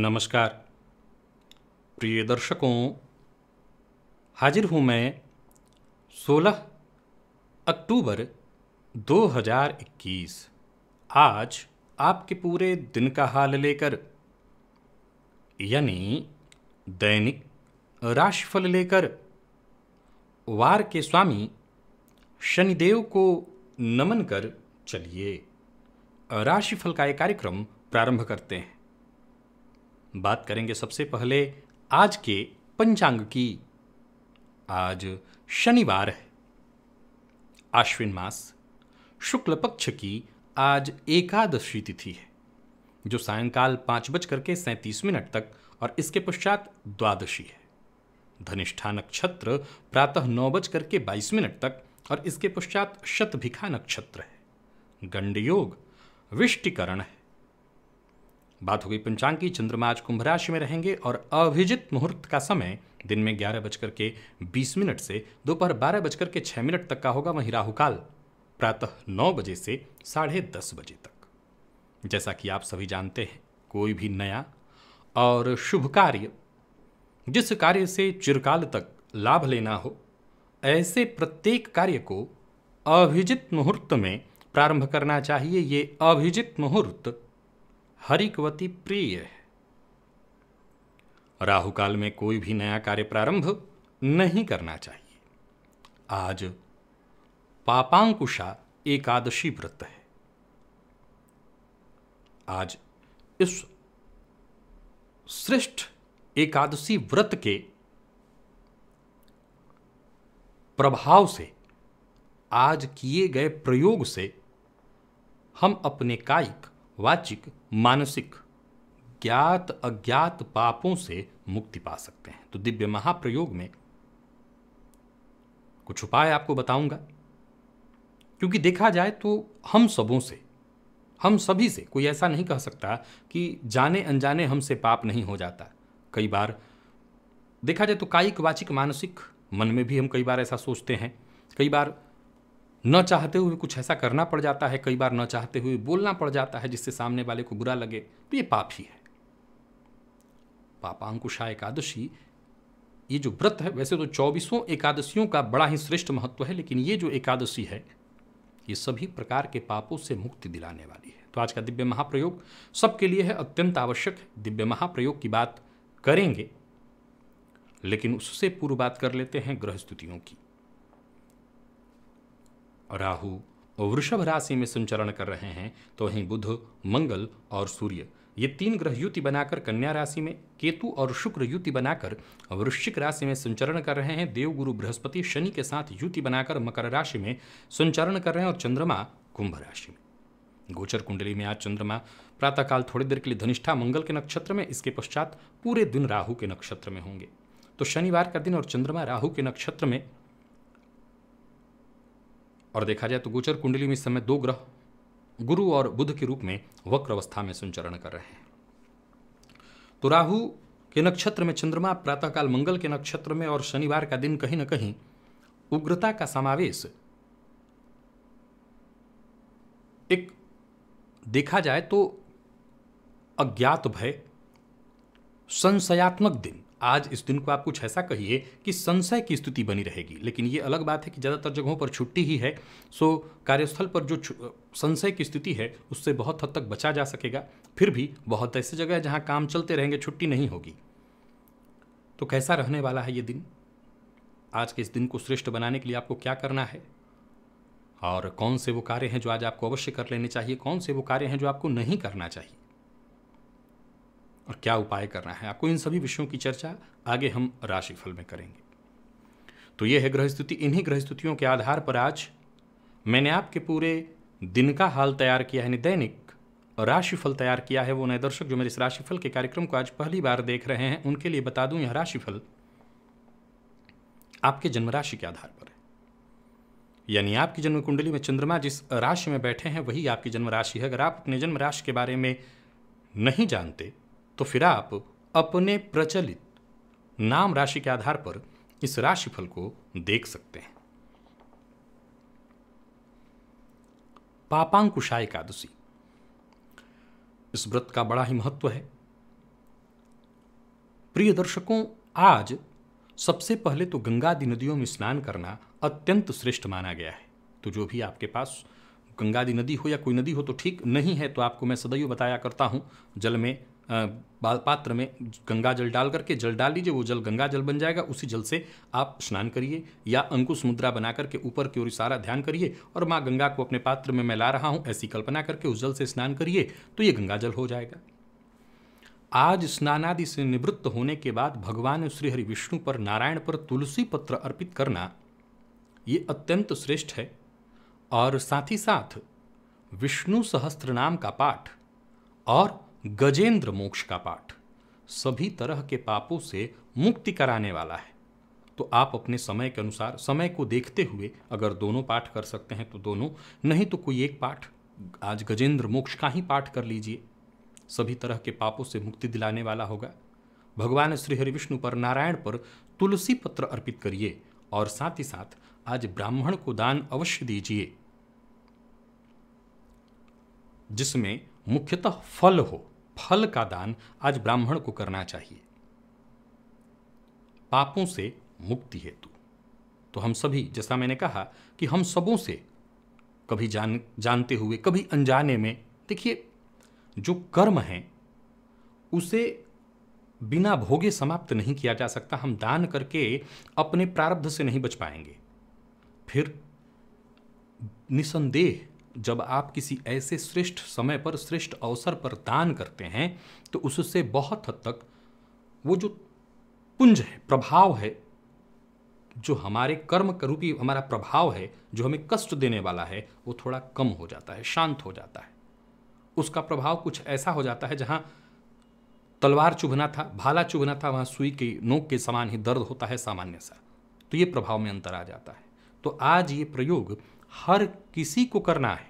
नमस्कार प्रिय दर्शकों, हाजिर हूँ मैं 16 अक्टूबर 2021 आज आपके पूरे दिन का हाल लेकर, यानी दैनिक राशिफल लेकर वार के स्वामी शनिदेव को नमन कर चलिए राशिफल का एक कार्यक्रम प्रारंभ करते हैं। बात करेंगे सबसे पहले आज के पंचांग की। आज शनिवार है, आश्विन मास शुक्ल पक्ष की आज एकादशी तिथि है, जो सायंकाल 5:37 तक और इसके पश्चात द्वादशी है। धनिष्ठा नक्षत्र प्रातः 9:22 तक और इसके पश्चात शतभिखा नक्षत्र है। गंड योग विष्टिकरण है। बात हो गई पंचांग की। चंद्रमा आज कुंभ राशि में रहेंगे और अभिजित मुहूर्त का समय दिन में 11:20 से दोपहर 12:06 तक का होगा। वहीं राहु काल प्रातः 9 बजे से 10:30 बजे तक। जैसा कि आप सभी जानते हैं, कोई भी नया और शुभ कार्य, जिस कार्य से चिरकाल तक लाभ लेना हो, ऐसे प्रत्येक कार्य को अभिजित मुहूर्त में प्रारंभ करना चाहिए। ये अभिजित मुहूर्त हरिकवती प्रिय है। राहु काल में कोई भी नया कार्य प्रारंभ नहीं करना चाहिए। आज पापांकुशा एकादशी व्रत है। आज इस श्रेष्ठ एकादशी व्रत के प्रभाव से, आज किए गए प्रयोग से हम अपने कायिक, वाचिक, मानसिक, ज्ञात अज्ञात पापों से मुक्ति पा सकते हैं। तो दिव्य महाप्रयोग में कुछ उपाय आपको बताऊंगा, क्योंकि देखा जाए तो हम सभी से कोई ऐसा नहीं कह सकता कि जाने अनजाने हमसे पाप नहीं हो जाता। कई बार देखा जाए तो कायिक, वाचिक, मानसिक, मन में भी हम कई बार ऐसा सोचते हैं। कई बार न चाहते हुए कुछ ऐसा करना पड़ जाता है, कई बार न चाहते हुए बोलना पड़ जाता है जिससे सामने वाले को बुरा लगे, तो ये पाप ही है। पापांकुशा एकादशी, ये जो व्रत है, वैसे तो 24 एकादशियों का बड़ा ही श्रेष्ठ महत्व है, लेकिन ये जो एकादशी है, ये सभी प्रकार के पापों से मुक्ति दिलाने वाली है। तो आज का दिव्य महाप्रयोग सबके लिए है, अत्यंत आवश्यक है। दिव्य महाप्रयोग की बात करेंगे, लेकिन उससे पूर्व बात कर लेते हैं ग्रह स्थितियों की। राहु वृषभ राशि में संचरण कर रहे हैं, तो वहीं बुध, मंगल और सूर्य, ये 3 ग्रह युति बनाकर कन्या राशि में, केतु और शुक्र युति बनाकर वृश्चिक राशि में संचरण कर रहे हैं। देवगुरु बृहस्पति शनि के साथ युति बनाकर मकर राशि में संचरण कर रहे हैं और चंद्रमा कुंभ राशि में। गोचर कुंडली में आज चंद्रमा प्रातःकाल थोड़ी देर के लिए धनिष्ठा मंगल के नक्षत्र में, इसके पश्चात पूरे दिन राहु के नक्षत्र में होंगे। तो शनिवार का दिन और चंद्रमा राहु के नक्षत्र में, और देखा जाए तो गोचर कुंडली में इस समय 2 ग्रह गुरु और बुध के रूप में वक्र अवस्था में संचरण कर रहे हैं। तो राहु के नक्षत्र में चंद्रमा, प्रातःकाल मंगल के नक्षत्र में, और शनिवार का दिन कहीं ना कहीं उग्रता का समावेश, एक देखा जाए तो अज्ञात भय, संशयात्मक दिन। आज इस दिन को आप कुछ ऐसा कहिए कि संशय की स्थिति बनी रहेगी, लेकिन ये अलग बात है कि ज़्यादातर जगहों पर छुट्टी ही है, सो कार्यस्थल पर जो संशय की स्थिति है उससे बहुत हद तक बचा जा सकेगा। फिर भी बहुत ऐसी जगह है जहाँ काम चलते रहेंगे, छुट्टी नहीं होगी। तो कैसा रहने वाला है ये दिन? आज के इस दिन को श्रेष्ठ बनाने के लिए आपको क्या करना है, और कौन से वो कार्य हैं जो आज आपको अवश्य कर लेने चाहिए, कौन से वो कार्य हैं जो आपको नहीं करना चाहिए, और क्या उपाय करना है आपको, इन सभी विषयों की चर्चा आगे हम राशिफल में करेंगे। तो ये है ग्रह स्थिति। इन्हीं ग्रह स्थितियों के आधार पर आज मैंने आपके पूरे दिन का हाल तैयार किया है, दैनिक राशिफल तैयार किया है। वो नए दर्शक जो मेरे इस राशिफल के कार्यक्रम को आज पहली बार देख रहे हैं, उनके लिए बता दूं, यह राशिफल आपके जन्म राशि के आधार पर है। यानी आपकी जन्म कुंडली में चंद्रमा जिस राशि में बैठे हैं वही आपकी जन्म राशि है। अगर आप अपने जन्म राशि के बारे में नहीं जानते तो फिर आप अपने प्रचलित नाम राशि के आधार पर इस राशिफल को देख सकते हैं। पापांकुशा एकादशी, इस व्रत का बड़ा ही महत्व है। प्रिय दर्शकों, आज सबसे पहले तो गंगादि नदियों में स्नान करना अत्यंत श्रेष्ठ माना गया है। तो जो भी आपके पास गंगादि नदी हो या कोई नदी हो तो ठीक, नहीं है तो आपको मैं सदैव बताया करता हूँ, जल में पात्र में गंगा जल डाल करके जल डाल लीजिए, वो जल गंगा जल बन जाएगा, उसी जल से आप स्नान करिए, या अंकुश मुद्रा बना करके ऊपर की ओर इशारा ध्यान करिए और माँ गंगा को अपने पात्र में मैं ला रहा हूँ ऐसी कल्पना करके उस जल से स्नान करिए, तो ये गंगा जल हो जाएगा। आज स्नानादि से निवृत्त होने के बाद भगवान श्री हरि विष्णु पर, नारायण पर तुलसी पत्र अर्पित करना ये अत्यंत श्रेष्ठ है। और साथ ही साथ विष्णु सहस्त्र नाम का पाठ और गजेंद्र मोक्ष का पाठ सभी तरह के पापों से मुक्ति कराने वाला है। तो आप अपने समय के अनुसार, समय को देखते हुए अगर दोनों पाठ कर सकते हैं तो दोनों, नहीं तो कोई एक पाठ, आज गजेंद्र मोक्ष का ही पाठ कर लीजिए, सभी तरह के पापों से मुक्ति दिलाने वाला होगा। भगवान श्री हरि विष्णु पर, नारायण पर तुलसी पत्र अर्पित करिए और साथ ही साथ आज ब्राह्मण को दान अवश्य दीजिए, जिसमें मुख्यतः फल हो। फल का दान आज ब्राह्मण को करना चाहिए पापों से मुक्ति हेतु। तो हम सभी, जैसा मैंने कहा कि हम सबों से कभी जानते हुए, कभी अनजाने में, देखिए जो कर्म है उसे बिना भोगे समाप्त नहीं किया जा सकता। हम दान करके अपने प्रारब्ध से नहीं बच पाएंगे। फिर निसंदेह जब आप किसी ऐसे श्रेष्ठ समय पर, श्रेष्ठ अवसर पर दान करते हैं तो उससे बहुत हद तक वो जो पुंज है, प्रभाव है, जो हमारे कर्म रूपी हमारा प्रभाव है, जो हमें कष्ट देने वाला है, वो थोड़ा कम हो जाता है, शांत हो जाता है। उसका प्रभाव कुछ ऐसा हो जाता है, जहां तलवार चुभना था, भाला चुभना था, वहां सुई की नोक के समान ही दर्द होता है सामान्य सा। तो ये प्रभाव में अंतर आ जाता है। तो आज ये प्रयोग हर किसी को करना है,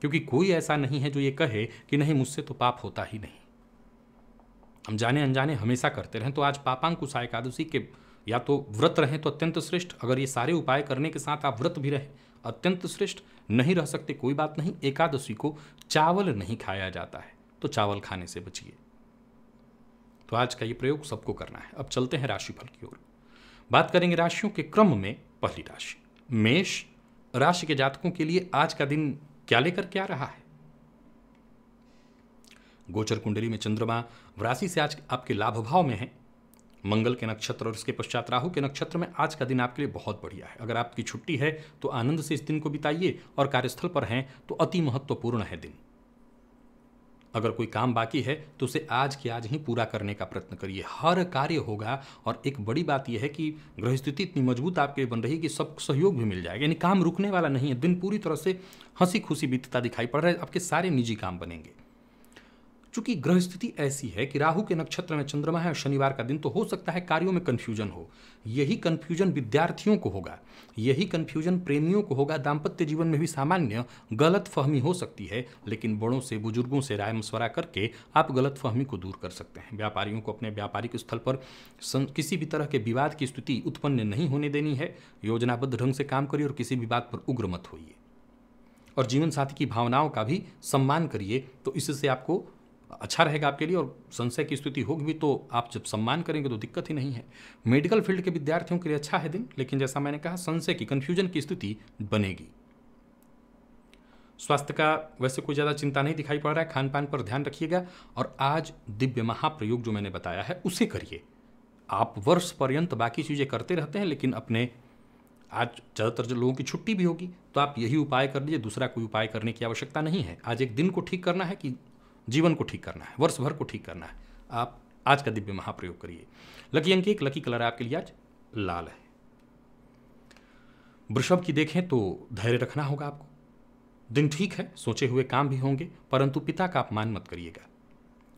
क्योंकि कोई ऐसा नहीं है जो ये कहे कि नहीं मुझसे तो पाप होता ही नहीं। हम जाने अनजाने हमेशा करते रहें। तो आज पापांकुशा एकादशी के या तो व्रत रहें तो अत्यंत श्रेष्ठ, अगर ये सारे उपाय करने के साथ आप व्रत भी रहें अत्यंत श्रेष्ठ, नहीं रह सकते कोई बात नहीं। एकादशी को चावल नहीं खाया जाता है तो चावल खाने से बचिए। तो आज का ये प्रयोग सबको करना है। अब चलते हैं राशिफल की ओर। बात करेंगे राशियों के क्रम में। पहली राशि मेष राशि के जातकों के लिए आज का दिन क्या लेकर क्या रहा है। गोचर कुंडली में चंद्रमा राशि से आज आपके लाभ भाव में है। मंगल के नक्षत्र और इसके पश्चात राहु के नक्षत्र में आज का दिन आपके लिए बहुत बढ़िया है। अगर आपकी छुट्टी है तो आनंद से इस दिन को बिताइए, और कार्यस्थल पर हैं तो अति महत्वपूर्ण है दिन। अगर कोई काम बाकी है तो उसे आज के आज ही पूरा करने का प्रयत्न करिए, हर कार्य होगा। और एक बड़ी बात यह है कि ग्रह स्थिति इतनी मजबूत आपके बन रही है कि सब सहयोग भी मिल जाएगा, यानी काम रुकने वाला नहीं है। दिन पूरी तरह से हंसी खुशी बीतता दिखाई पड़ रहा है, आपके सारे निजी काम बनेंगे। चूंकि ग्रह स्थिति ऐसी है कि राहु के नक्षत्र में चंद्रमा है और शनिवार का दिन, तो हो सकता है कार्यों में कंफ्यूजन हो। यही कंफ्यूजन विद्यार्थियों को होगा, यही कंफ्यूजन प्रेमियों को होगा। दाम्पत्य जीवन में भी सामान्य गलत फहमी हो सकती है, लेकिन बड़ों से, बुजुर्गों से राय मशवरा करके आप गलत फहमी को दूर कर सकते हैं। व्यापारियों को अपने व्यापारिक स्थल पर किसी भी तरह के विवाद की स्थिति उत्पन्न नहीं होने देनी है। योजनाबद्ध ढंग से काम करिए और किसी भी बात पर उग्र मत होइए। और जीवन साथी की भावनाओं का भी सम्मान करिए, तो इससे आपको अच्छा रहेगा आपके लिए। और संशय की स्थिति होगी भी तो आप जब सम्मान करेंगे तो दिक्कत ही नहीं है। मेडिकल फील्ड के विद्यार्थियों के लिए अच्छा है दिन, लेकिन जैसा मैंने कहा संशय की, कंफ्यूजन की स्थिति बनेगी। स्वास्थ्य का वैसे कोई ज़्यादा चिंता नहीं दिखाई पड़ रहा है। खान पान पर ध्यान रखिएगा और आज दिव्य महाप्रयोग जो मैंने बताया है उसे करिए। आप वर्ष पर्यंत बाकी चीज़ें करते रहते हैं, लेकिन अपने आज ज़्यादातर जो लोगों की छुट्टी भी होगी तो आप यही उपाय कर लीजिए, दूसरा कोई उपाय करने की आवश्यकता नहीं है। आज एक दिन को ठीक करना है कि जीवन को ठीक करना है, वर्ष भर को ठीक करना है। आप आज का दिव्य महाप्रयोग करिए। लकी अंक 1, लकी कलर आपके लिए आज लाल है। वृषभ की देखें तो धैर्य रखना होगा आपको। दिन ठीक है, सोचे हुए काम भी होंगे, परंतु पिता का अपमान मत करिएगा।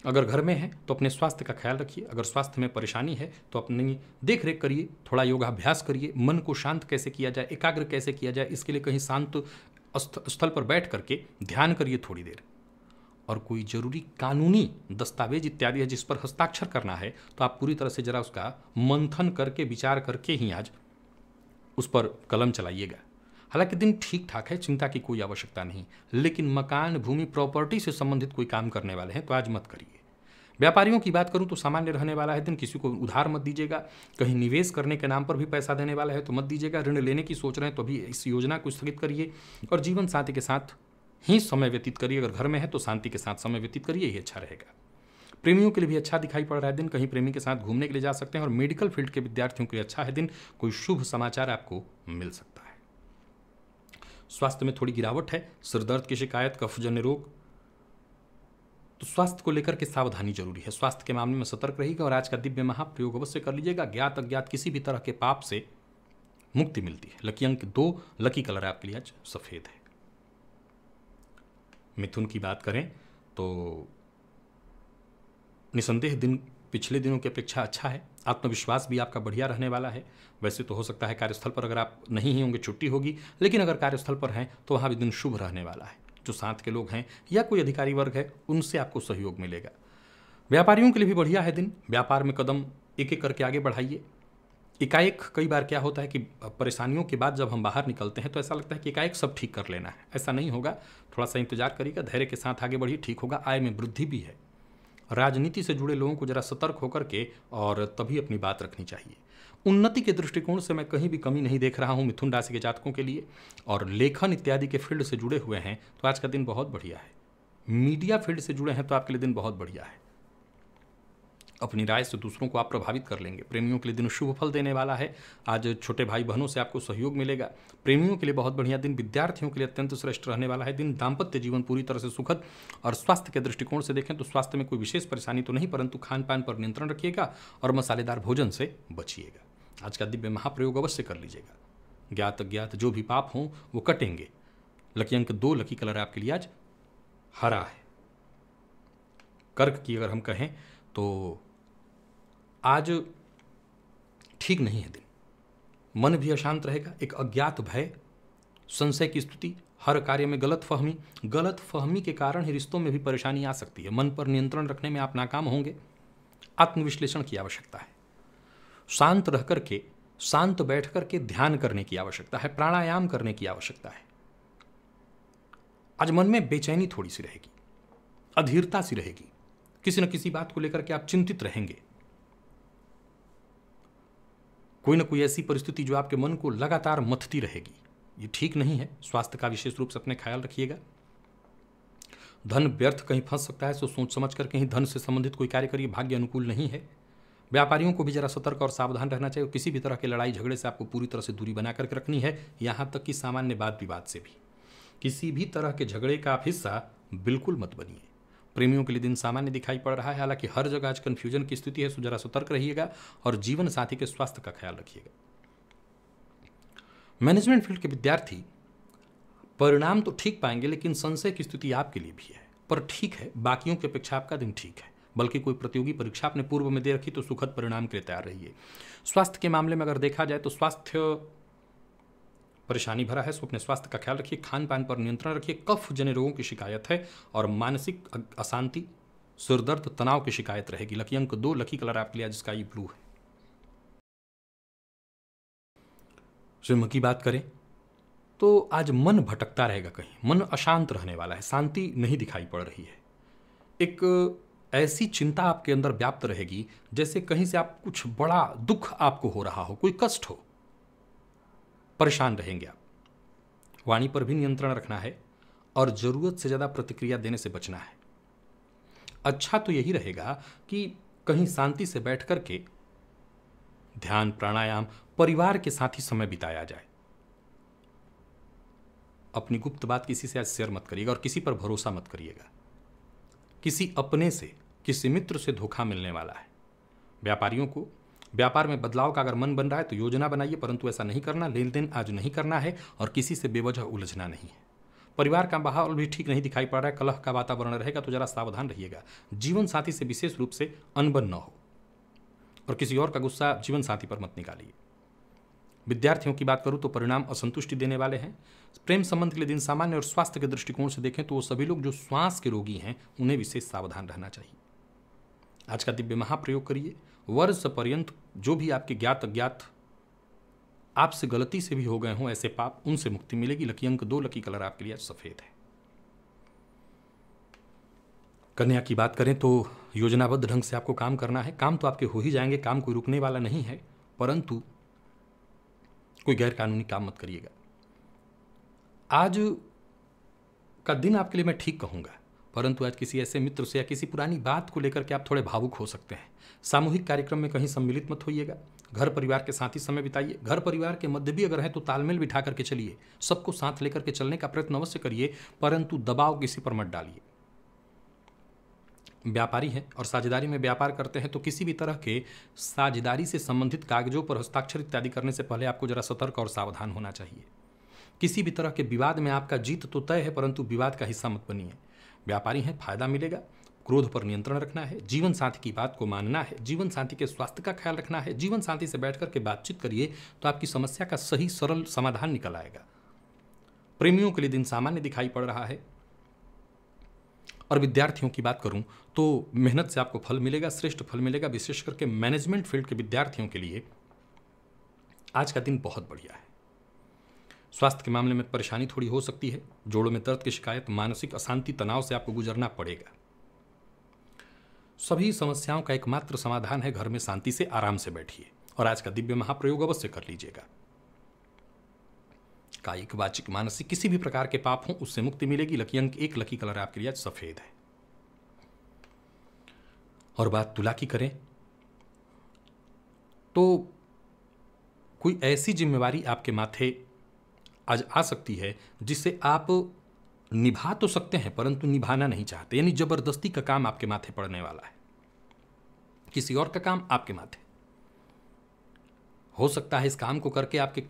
अगर घर में है तो अपने स्वास्थ्य का ख्याल रखिए। अगर स्वास्थ्य में परेशानी है तो अपनी देख रेख करिए, थोड़ा योगाभ्यास करिए। मन को शांत कैसे किया जाए, एकाग्र कैसे किया जाए, इसके लिए कहीं शांत स्थल पर बैठ करके ध्यान करिए थोड़ी देर। और कोई जरूरी कानूनी दस्तावेज इत्यादि है जिस पर हस्ताक्षर करना है तो आप पूरी तरह से जरा उसका मंथन करके, विचार करके ही आज उस पर कलम चलाइएगा। हालांकि दिन ठीक ठाक है, चिंता की कोई आवश्यकता नहीं, लेकिन मकान, भूमि, प्रॉपर्टी से संबंधित कोई काम करने वाले हैं तो आज मत करिए। व्यापारियों की बात करूं तो सामान्य रहने वाला है दिन, किसी को उधार मत दीजिएगा। कहीं निवेश करने के नाम पर भी पैसा देने वाला है तो मत दीजिएगा। ऋण लेने की सोच रहे हैं तो अभी इस योजना को स्थगित करिए और जीवन साथी के साथ ही समय व्यतीत करिए। अगर घर में है तो शांति के साथ समय व्यतीत करिए, ये अच्छा रहेगा। प्रेमियों के लिए भी अच्छा दिखाई पड़ रहा है दिन, कहीं प्रेमी के साथ घूमने के लिए जा सकते हैं। और मेडिकल फील्ड के विद्यार्थियों के लिए अच्छा है दिन, कोई शुभ समाचार आपको मिल सकता है। स्वास्थ्य में थोड़ी गिरावट है, सिर दर्द की शिकायत, कफजन्य रोग, तो स्वास्थ्य को लेकर के सावधानी जरूरी है। स्वास्थ्य के मामले में सतर्क रहिएगा और आज का दिव्य महाप्रयोग अवश्य कर लीजिएगा। ज्ञात अज्ञात किसी भी तरह के पाप से मुक्ति मिलती है। लकी अंक 2, लकी कलर आपके लिए आज सफेद है। मिथुन की बात करें तो निसंदेह दिन पिछले दिनों की अपेक्षा अच्छा है। आत्मविश्वास भी आपका बढ़िया रहने वाला है। वैसे तो हो सकता है कार्यस्थल पर अगर आप नहीं ही होंगे छुट्टी होगी, लेकिन अगर कार्यस्थल पर हैं तो वहाँ भी दिन शुभ रहने वाला है। जो साथ के लोग हैं या कोई अधिकारी वर्ग है उनसे आपको सहयोग मिलेगा। व्यापारियों के लिए भी बढ़िया है दिन। व्यापार में कदम एक एक करके आगे बढ़ाइए। एकाएक कई बार क्या होता है कि परेशानियों के बाद जब हम बाहर निकलते हैं तो ऐसा लगता है कि एकाएक सब ठीक कर लेना है। ऐसा नहीं होगा, थोड़ा सा इंतजार करिएगा, धैर्य के साथ आगे बढ़िए, ठीक होगा। आय में वृद्धि भी है। राजनीति से जुड़े लोगों को जरा सतर्क होकर के और तभी अपनी बात रखनी चाहिए। उन्नति के दृष्टिकोण से मैं कहीं भी कमी नहीं देख रहा हूं मिथुन राशि के जातकों के लिए। और लेखन इत्यादि के फील्ड से जुड़े हुए हैं तो आज का दिन बहुत बढ़िया है। मीडिया फील्ड से जुड़े हैं तो आपके लिए दिन बहुत बढ़िया है। अपनी राय से दूसरों को आप प्रभावित कर लेंगे। प्रेमियों के लिए दिन शुभ फल देने वाला है। आज छोटे भाई बहनों से आपको सहयोग मिलेगा। प्रेमियों के लिए बहुत बढ़िया दिन। विद्यार्थियों के लिए अत्यंत श्रेष्ठ रहने वाला है दिन। दाम्पत्य जीवन पूरी तरह से सुखद। और स्वास्थ्य के दृष्टिकोण से देखें तो स्वास्थ्य में कोई विशेष परेशानी तो नहीं, परंतु खान पान पर नियंत्रण रखिएगा और मसालेदार भोजन से बचिएगा। आज का दिव्य महाप्रयोग अवश्य कर लीजिएगा। ज्ञात अज्ञात जो भी पाप हों वो कटेंगे। लकी अंक 2, लकी कलर आपके लिए आज हरा है। कर्क की अगर हम कहें तो आज ठीक नहीं है दिन। मन भी अशांत रहेगा। एक अज्ञात भय, संशय की स्थिति, हर कार्य में गलत फहमी के कारण ही रिश्तों में भी परेशानी आ सकती है। मन पर नियंत्रण रखने में आप नाकाम होंगे। आत्मविश्लेषण की आवश्यकता है। शांत रह करके, शांत बैठ करके ध्यान करने की आवश्यकता है। प्राणायाम करने की आवश्यकता है। आज मन में बेचैनी थोड़ी सी रहेगी, अधीरता सी रहेगी। किसी न किसी बात को लेकर के आप चिंतित रहेंगे। कोई ना कोई ऐसी परिस्थिति जो आपके मन को लगातार मथती रहेगी। ये ठीक नहीं है। स्वास्थ्य का विशेष रूप से अपने ख्याल रखिएगा। धन व्यर्थ कहीं फंस सकता है, सो सोच समझ कर कहीं धन से संबंधित कोई कार्य करिए। भाग्य अनुकूल नहीं है। व्यापारियों को भी जरा सतर्क और सावधान रहना चाहिए। किसी भी तरह के लड़ाई झगड़े से आपको पूरी तरह से दूरी बना करके रखनी है। यहाँ तक कि सामान्य वाद विवाद से भी किसी भी तरह के झगड़े का आप हिस्सा बिल्कुल मत बनिए। प्रेमियों के लिए दिन सामान्य दिखाई पड़ रहा है। हालांकि हर जगह आज कन्फ्यूजन की स्थिति है, सो जरा सतर्क रहिएगा और जीवन साथी के स्वास्थ्य का ख्याल रखिएगा। मैनेजमेंट फील्ड के विद्यार्थी परिणाम तो ठीक पाएंगे, लेकिन संशय की स्थिति आपके लिए भी है। पर ठीक है, बाकियों की अपेक्षा आपका दिन ठीक है। बल्कि कोई प्रतियोगी परीक्षा आपने पूर्व में दे रखी तो सुखद परिणाम के लिए तैयार रहिए। स्वास्थ्य के मामले में अगर देखा जाए तो स्वास्थ्य परेशानी भरा है, सो अपने स्वास्थ्य का ख्याल रखिए। खान पान पर नियंत्रण रखिए। कफ जन्य रोगों की शिकायत है और मानसिक अशांति, सिरदर्द, तनाव की शिकायत रहेगी। लकी अंक 2, लकी कलर आपके लिए स्काई ब्लू है। सिंह की बात करें तो आज मन भटकता रहेगा, कहीं मन अशांत रहने वाला है। शांति नहीं दिखाई पड़ रही है। एक ऐसी चिंता आपके अंदर व्याप्त रहेगी जैसे कहीं से आप कुछ बड़ा दुख आपको हो रहा हो, कोई कष्ट हो। परेशान रहेंगे आप। वाणी पर भी नियंत्रण रखना है और जरूरत से ज्यादा प्रतिक्रिया देने से बचना है। अच्छा तो यही रहेगा कि कहीं शांति से बैठ करके ध्यान, प्राणायाम, परिवार के साथ ही समय बिताया जाए। अपनी गुप्त बात किसी से आज शेयर मत करिएगा और किसी पर भरोसा मत करिएगा। किसी अपने से, किसी मित्र से धोखा मिलने वाला है। व्यापारियों को व्यापार में बदलाव का अगर मन बन रहा है तो योजना बनाइए, परंतु ऐसा नहीं करना। लेन देन आज नहीं करना है और किसी से बेवजह उलझना नहीं है। परिवार का माहौल भी ठीक नहीं दिखाई पड़ रहा है। कलह का वातावरण रहेगा तो जरा सावधान रहिएगा। जीवन साथी से विशेष रूप से अनबन न हो और किसी और का गुस्सा जीवन साथी पर मत निकालिए। विद्यार्थियों की बात करूं तो परिणाम असंतुष्टि देने वाले हैं। प्रेम संबंध के लिए दिन सामान्य और स्वास्थ्य के दृष्टिकोण से देखें तो वो सभी लोग जो श्वास के रोगी हैं उन्हें विशेष सावधान रहना चाहिए। आज का दिव्य महाप्रयोग करिए। वर्ष पर्यंत जो भी आपके ज्ञात अज्ञात आपसे गलती से भी हो गए हों ऐसे पाप, उनसे मुक्ति मिलेगी। लकी अंक 2, लकी कलर आपके लिए सफेद है। कन्या की बात करें तो योजनाबद्ध ढंग से आपको काम करना है। काम तो आपके हो ही जाएंगे, काम कोई रुकने वाला नहीं है, परंतु कोई गैर कानूनी काम मत करिएगा। आज का दिन आपके लिए मैं ठीक कहूँगा, परंतु आज किसी ऐसे मित्र से या किसी पुरानी बात को लेकर के आप थोड़े भावुक हो सकते हैं। सामूहिक कार्यक्रम में कहीं सम्मिलित मत होइएगा। घर परिवार के साथ ही समय बिताइए। घर परिवार के मध्य भी अगर है तो तालमेल बिठा करके चलिए। सबको साथ लेकर के चलने का प्रयत्न अवश्य करिए, परंतु दबाव किसी पर मत डालिए। व्यापारी हैं और साझेदारी में व्यापार करते हैं, तो किसी भी तरह के साझेदारी से संबंधित कागजों पर हस्ताक्षर इत्यादि करने से पहले आपको जरा सतर्क और सावधान होना चाहिए। किसी भी तरह के विवाद में आपका जीत तो तय है, परंतु विवाद का हिस्सा मत बनिए। व्यापारी हैं, फायदा मिलेगा। क्रोध पर नियंत्रण रखना है। जीवन साथी की बात को मानना है। जीवन साथी के स्वास्थ्य का ख्याल रखना है। जीवन साथी से बैठ करके बातचीत करिए तो आपकी समस्या का सही सरल समाधान निकल आएगा। प्रेमियों के लिए दिन सामान्य दिखाई पड़ रहा है। और विद्यार्थियों की बात करूं तो मेहनत से आपको फल मिलेगा, श्रेष्ठ फल मिलेगा। विशेष करके मैनेजमेंट फील्ड के विद्यार्थियों के लिए आज का दिन बहुत बढ़िया है। स्वास्थ्य के मामले में परेशानी थोड़ी हो सकती है। जोड़ों में दर्द की शिकायत, मानसिक अशांति, तनाव से आपको गुजरना पड़ेगा। सभी समस्याओं का एकमात्र समाधान है घर में शांति से आराम से बैठिए और आज का दिव्य महाप्रयोग अवश्य कर लीजिएगा। कायिक, वाचिक, मानसिक किसी भी प्रकार के पाप हों उससे मुक्ति मिलेगी। लकी अंक 1, लकी कलर आपके लिए आज सफेद है। और बात तुला की करें तो कोई ऐसी जिम्मेवारी आपके माथे आज आ सकती है जिसे आप निभा तो सकते हैं परंतु निभाना नहीं चाहते, यानी जबरदस्ती का काम आपके माथे पड़ने वाला है। किसी और का काम आपके माथे हो सकता है। इस काम को करके आपके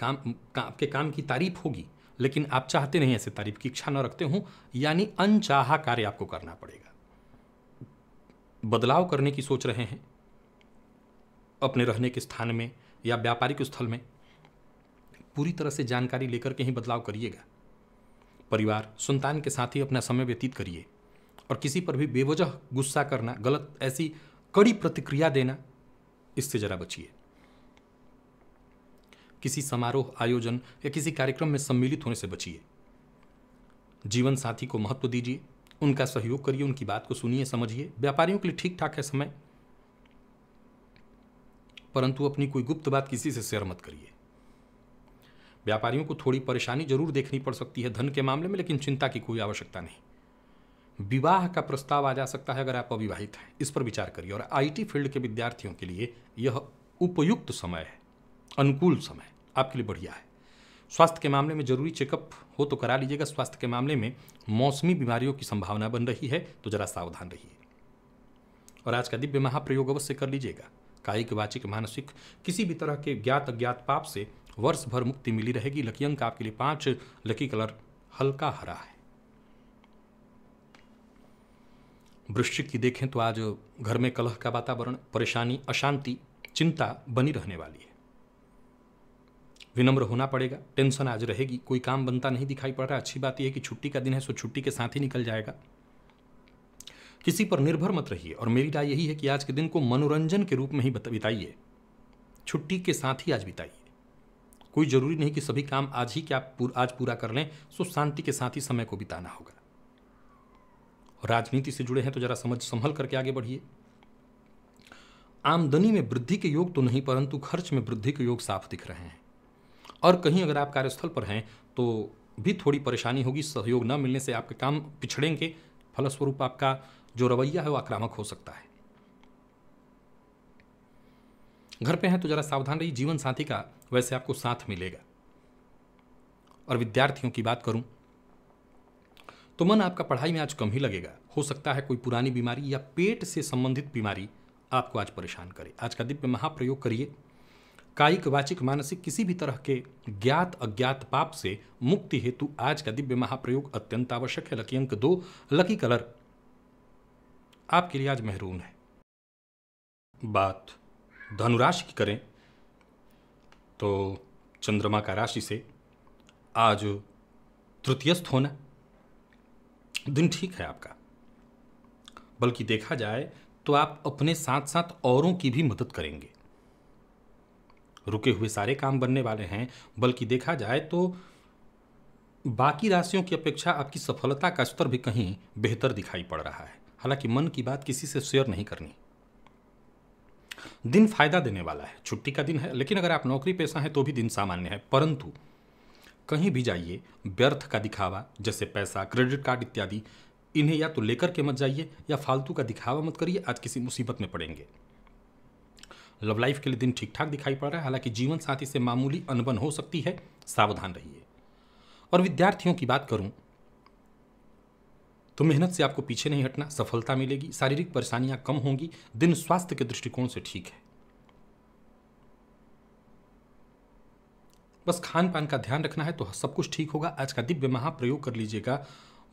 काम की तारीफ होगी, लेकिन आप चाहते नहीं, ऐसे तारीफ की इच्छा न रखते हो, यानी अनचाहा कार्य आपको करना पड़ेगा। बदलाव करने की सोच रहे हैं अपने रहने के स्थान में या व्यापारिक स्थल में, पूरी तरह से जानकारी लेकर के ही बदलाव करिएगा। परिवार, संतान के साथ ही अपना समय व्यतीत करिए और किसी पर भी बेवजह गुस्सा करना, गलत ऐसी कड़ी प्रतिक्रिया देना, इससे जरा बचिए। किसी समारोह, आयोजन या किसी कार्यक्रम में सम्मिलित होने से बचिए। जीवन साथी को महत्व दीजिए, उनका सहयोग करिए, उनकी बात को सुनिए, समझिए। व्यापारियों के लिए ठीक ठाक है समय, परंतु अपनी कोई गुप्त बात किसी से शेयर मत करिए। व्यापारियों को थोड़ी परेशानी जरूर देखनी पड़ सकती है धन के मामले में, लेकिन चिंता की कोई आवश्यकता नहीं। विवाह का प्रस्ताव आ जा सकता है अगर आप अविवाहित हैं, इस पर विचार करिए। और आईटी फील्ड के विद्यार्थियों के लिए यह उपयुक्त समय है, अनुकूल समय आपके लिए बढ़िया है। स्वास्थ्य के मामले में जरूरी चेकअप हो तो करा लीजिएगा। स्वास्थ्य के मामले में मौसमी बीमारियों की संभावना बन रही है, तो जरा सावधान रहिए। और आज का दिव्य महाप्रयोग अवश्य कर लीजिएगा। कायिक, वाचिक, मानसिक किसी भी तरह के ज्ञात अज्ञात पाप से वर्ष भर मुक्ति मिली रहेगी। लकी अंक आपके लिए 5, लकी कलर हल्का हरा है। वृश्चिक की देखें तो आज घर में कलह का वातावरण, परेशानी, अशांति, चिंता बनी रहने वाली है। विनम्र होना पड़ेगा। टेंशन आज रहेगी, कोई काम बनता नहीं दिखाई पड़ रहा। अच्छी बात यह है कि छुट्टी का दिन है, सो छुट्टी के साथ ही निकल जाएगा। किसी पर निर्भर मत रहिए और मेरी राय यही है कि आज के दिन को मनोरंजन के रूप में ही बिताइए। छुट्टी के साथ ही आज बिताइए। कोई जरूरी नहीं कि सभी काम आज ही आज पूरा कर लें, सो शांति के साथ ही समय को बिताना होगा। राजनीति से जुड़े हैं तो जरा समझ संभल करके आगे बढ़िए। आमदनी में वृद्धि के योग तो नहीं, परंतु खर्च में वृद्धि के योग साफ दिख रहे हैं। और कहीं अगर आप कार्यस्थल पर हैं तो भी थोड़ी परेशानी होगी। सहयोग न मिलने से आपके काम पिछड़ेंगे, फलस्वरूप आपका जो रवैया है वो आक्रामक हो सकता है। घर पे हैं तो जरा सावधान रहिए। जीवन साथी का वैसे आपको साथ मिलेगा। और विद्यार्थियों की बात करूं तो मन आपका पढ़ाई में आज कम ही लगेगा। हो सकता है कोई पुरानी बीमारी या पेट से संबंधित बीमारी आपको आज परेशान करे। आज का दिव्य महाप्रयोग करिए। कायिक, वाचिक, मानसिक किसी भी तरह के ज्ञात अज्ञात पाप से मुक्ति हेतु आज का दिव्य महाप्रयोग अत्यंत आवश्यक है। लकी अंक 2, लकी कलर आपके लिए आज मेहरून है। बात धनुराशि की करें तो चंद्रमा का राशि से आज तृतीयस्थ होना, दिन ठीक है आपका। बल्कि देखा जाए तो आप अपने साथ साथ औरों की भी मदद करेंगे। रुके हुए सारे काम बनने वाले हैं। बल्कि देखा जाए तो बाकी राशियों की अपेक्षा आपकी सफलता का स्तर भी कहीं बेहतर दिखाई पड़ रहा है। हालांकि मन की बात किसी से शेयर नहीं करनी। दिन फायदा देने वाला है, छुट्टी का दिन है, लेकिन अगर आप नौकरी पेशा हैं तो भी दिन सामान्य है। परंतु कहीं भी जाइए, व्यर्थ का दिखावा जैसे पैसा, क्रेडिट कार्ड इत्यादि, इन्हें या तो लेकर के मत जाइए या फालतू का दिखावा मत करिए, आज किसी मुसीबत में पड़ेंगे। लव लाइफ के लिए दिन ठीक ठाक दिखाई पड़ रहा है, हालांकि जीवन साथी से मामूली अनबन हो सकती है, सावधान रहिए। और विद्यार्थियों की बात करूं तो मेहनत से आपको पीछे नहीं हटना, सफलता मिलेगी, शारीरिक परेशानियां कम होंगी, दिन स्वास्थ्य के दृष्टिकोण से ठीक है। बस खान पान का ध्यान रखना है तो सब कुछ ठीक होगा। आज का दिव्य महाप्रयोग कर लीजिएगा,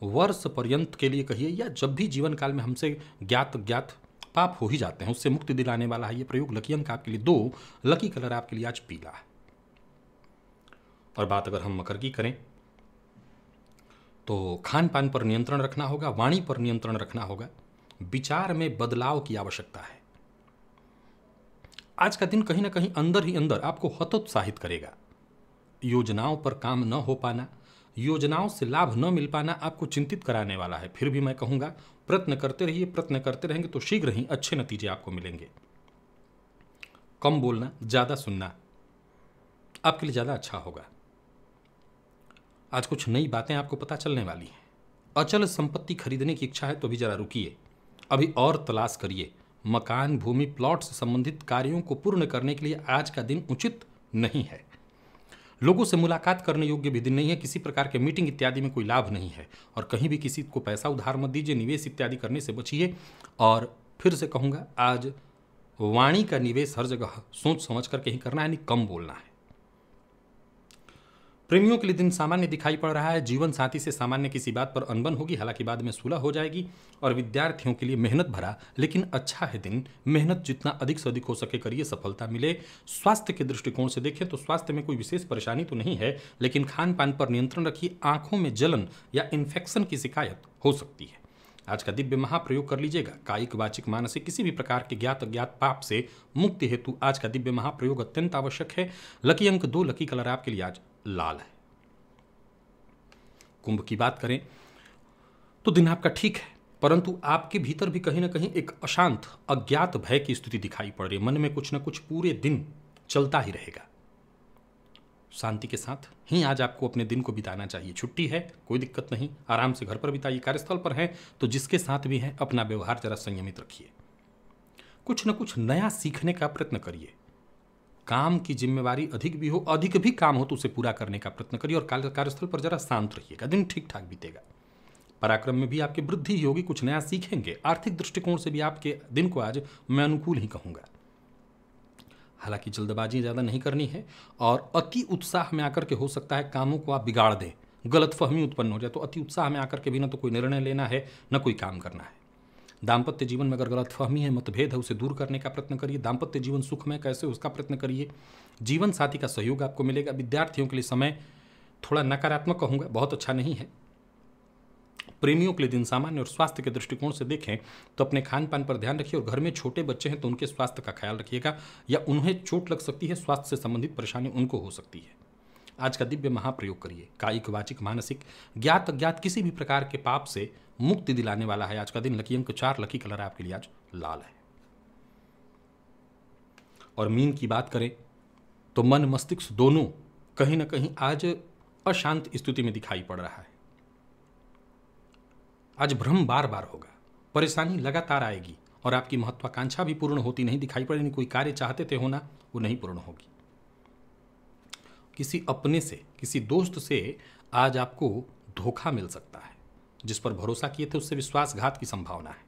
वर्ष पर्यंत के लिए कहिए, या जब भी जीवन काल में हमसे ज्ञात ज्ञात पाप हो ही जाते हैं उससे मुक्ति दिलाने वाला है ये प्रयोग। लकी अंक आपके लिए 2, लकी कलर आपके लिए आज पीला है। और बात अगर हम मकर की करें तो खान पान पर नियंत्रण रखना होगा, वाणी पर नियंत्रण रखना होगा, विचार में बदलाव की आवश्यकता है। आज का दिन कहीं ना कहीं अंदर ही अंदर आपको हतोत्साहित करेगा। योजनाओं पर काम न हो पाना, योजनाओं से लाभ न मिल पाना आपको चिंतित कराने वाला है। फिर भी मैं कहूंगा प्रयत्न करते रहिए, प्रयत्न करते रहेंगे तो शीघ्र ही अच्छे नतीजे आपको मिलेंगे। कम बोलना, ज्यादा सुनना आपके लिए ज्यादा अच्छा होगा। आज कुछ नई बातें आपको पता चलने वाली हैं। अचल संपत्ति खरीदने की इच्छा है तो भी जरा रुकिए, अभी और तलाश करिए। मकान, भूमि, प्लॉट से संबंधित कार्यों को पूर्ण करने के लिए आज का दिन उचित नहीं है। लोगों से मुलाकात करने योग्य भी दिन नहीं है, किसी प्रकार के मीटिंग इत्यादि में कोई लाभ नहीं है। और कहीं भी किसी को पैसा उधार मत दीजिए, निवेश इत्यादि करने से बचिए। और फिर से कहूँगा, आज वाणी का निवेश हर जगह सोच समझ करके ही करना है, यानी कम बोलना है। प्रेमियों के लिए दिन सामान्य दिखाई पड़ रहा है, जीवन साथी से सामान्य किसी बात पर अनबन होगी, हालांकि बाद में सुलह हो जाएगी। और विद्यार्थियों के लिए मेहनत भरा लेकिन अच्छा है दिन, मेहनत जितना अधिक से अधिक हो सके करिए, सफलता मिले। स्वास्थ्य के दृष्टिकोण से देखें तो स्वास्थ्य में कोई विशेष परेशानी तो नहीं है, लेकिन खान पान पर नियंत्रण रखिए, आंखों में जलन या इन्फेक्शन की शिकायत हो सकती है। आज का दिव्य महाप्रयोग कर लीजिएगा, कायिक वाचिक मानसिक किसी भी प्रकार के ज्ञात अज्ञात पाप से मुक्ति हेतु आज का दिव्य महाप्रयोग अत्यंत आवश्यक है। लकी अंक 2, लकी कलर आपके लिए आज लाल है। कुंभ की बात करें तो दिन आपका ठीक है, परंतु आपके भीतर भी कहीं ना कहीं एक अशांत अज्ञात भय की स्थिति दिखाई पड़ रही है। मन में कुछ ना कुछ पूरे दिन चलता ही रहेगा। शांति के साथ ही आज आपको अपने दिन को बिताना चाहिए। छुट्टी है, कोई दिक्कत नहीं, आराम से घर पर बिताइए। कार्यस्थल पर हैं तो जिसके साथ भी हैं अपना व्यवहार जरा संयमित रखिए। कुछ न कुछ नया सीखने का प्रयत्न करिए। काम की जिम्मेवारी अधिक भी हो, अधिक भी काम हो तो उसे पूरा करने का प्रयत्न करिए। और कार्यस्थल पर जरा शांत रहिएगा, दिन ठीक ठाक बीतेगा। पराक्रम में भी आपकी वृद्धि ही होगी, कुछ नया सीखेंगे। आर्थिक दृष्टिकोण से भी आपके दिन को आज मैं अनुकूल ही कहूंगा। हालांकि जल्दबाजी ज़्यादा नहीं करनी है, और अति उत्साह में आकर के हो सकता है कामों को आप बिगाड़ दें, गलतफहमी उत्पन्न हो जाए। तो अति उत्साह में आकर के भी ना तो कोई निर्णय लेना है, न कोई काम करना है। दाम्पत्य जीवन में अगर गलतफहमी है, मतभेद है, उसे दूर करने का प्रयत्न करिए। दाम्पत्य जीवन सुखमय कैसे उसका प्रयत्न करिए। जीवन साथी का सहयोग आपको मिलेगा। विद्यार्थियों के लिए समय थोड़ा नकारात्मक कहूँगा, बहुत अच्छा नहीं है। प्रेमियों के लिए दिन सामान्य। और स्वास्थ्य के दृष्टिकोण से देखें तो अपने खान पान पर ध्यान रखिए। और घर में छोटे बच्चे हैं तो उनके स्वास्थ्य का ख्याल रखिएगा, या उन्हें चोट लग सकती है, स्वास्थ्य से संबंधित परेशानी उनको हो सकती है। आज का दिव्य महाप्रयोग करिए, कायिक वाचिक मानसिक ज्ञात अज्ञात किसी भी प्रकार के पाप से मुक्ति दिलाने वाला है आज का दिन। लकी अंक 4, लकी कलर आपके लिए आज लाल है। और मीन की बात करें तो मन मस्तिष्क दोनों कहीं ना कहीं आज अशांत स्थिति में दिखाई पड़ रहा है। आज भ्रम बार बार होगा, परेशानी लगातार आएगी, और आपकी महत्वाकांक्षा भी पूर्ण होती नहीं दिखाई पड़ेगी। कोई कार्य चाहते थे होना, वो नहीं पूर्ण होगी। किसी अपने से, किसी दोस्त से आज आपको धोखा मिल सकता है। जिस पर भरोसा किए थे उससे विश्वासघात की संभावना है।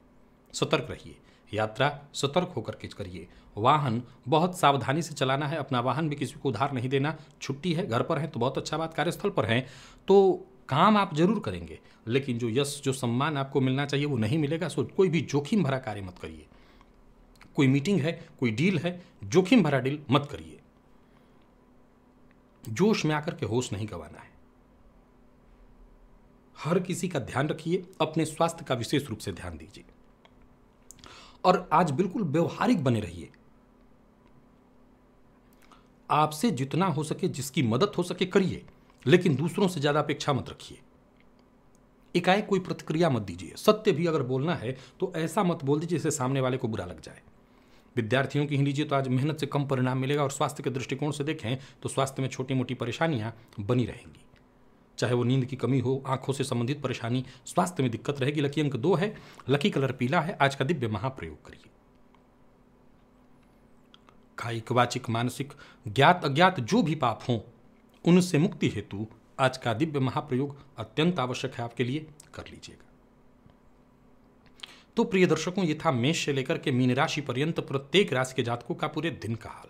सतर्क रहिए, यात्रा सतर्क होकर के करिए। वाहन बहुत सावधानी से चलाना है, अपना वाहन भी किसी को उधार नहीं देना। छुट्टी है, घर पर है तो बहुत अच्छा बात, कार्यस्थल पर है तो काम आप जरूर करेंगे, लेकिन जो यश जो सम्मान आपको मिलना चाहिए वो नहीं मिलेगा। सो कोई भी जोखिम भरा कार्य मत करिए। कोई मीटिंग है, कोई डील है, जोखिम भरा डील मत करिए। जोश में आकर के होश नहीं गंवाना है। हर किसी का ध्यान रखिए, अपने स्वास्थ्य का विशेष रूप से ध्यान दीजिए। और आज बिल्कुल व्यवहारिक बने रहिए। आपसे जितना हो सके, जिसकी मदद हो सके करिए, लेकिन दूसरों से ज्यादा अपेक्षा मत रखिए। एकाएक कोई प्रतिक्रिया मत दीजिए। सत्य भी अगर बोलना है तो ऐसा मत बोल दीजिए जिससे सामने वाले को बुरा लग जाए। विद्यार्थियों की ही लीजिए तो आज मेहनत से कम परिणाम मिलेगा, और स्वास्थ्य के दृष्टिकोण से देखें तो स्वास्थ्य में छोटी मोटी परेशानियां बनी रहेंगी, चाहे वो नींद की कमी हो, आंखों से संबंधित परेशानी, स्वास्थ्य में दिक्कत रहेगी। लकी अंक 2 है, लकी कलर पीला है। आज का दिव्य महाप्रयोग करिए। कायिक, वाचिक, मानसिक, ज्ञात अज्ञात जो भी पाप हों उनसे मुक्ति हेतु आज का दिव्य महाप्रयोग अत्यंत आवश्यक है आपके लिए, कर लीजिएगा। तो प्रिय दर्शकों, ये था मेष से लेकर के मीन राशि पर्यंत प्रत्येक राशि के जातकों का पूरे दिन का हाल।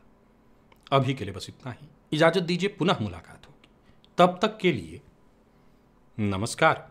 अभी के लिए बस इतना ही। इजाजत दीजिए, पुनः मुलाकात होगी। तब तक के लिए नमस्कार।